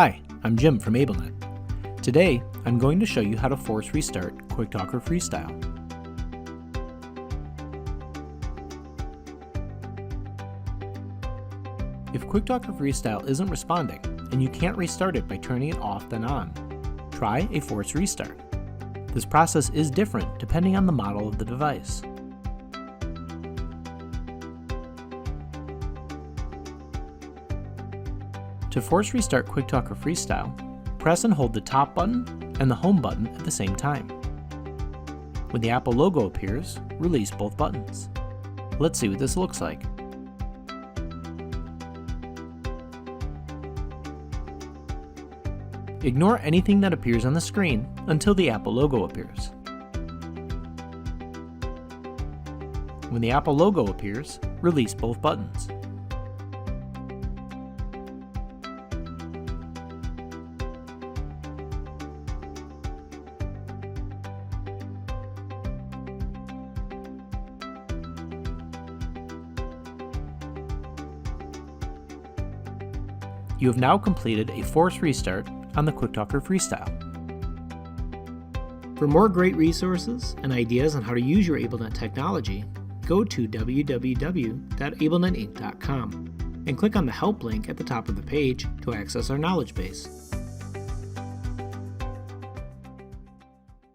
Hi, I'm Jim from AbleNet. Today, I'm going to show you how to force restart QuickTalker Freestyle. If QuickTalker Freestyle isn't responding and you can't restart it by turning it off then on, try a force restart. This process is different depending on the model of the device. To force restart QuickTalker Freestyle, press and hold the top button and the home button at the same time. When the Apple logo appears, release both buttons. Let's see what this looks like. Ignore anything that appears on the screen until the Apple logo appears. When the Apple logo appears, release both buttons. You have now completed a force restart on the QuickTalker Freestyle. For more great resources and ideas on how to use your AbleNet technology, go to www.ablenetinc.com and click on the Help link at the top of the page to access our knowledge base.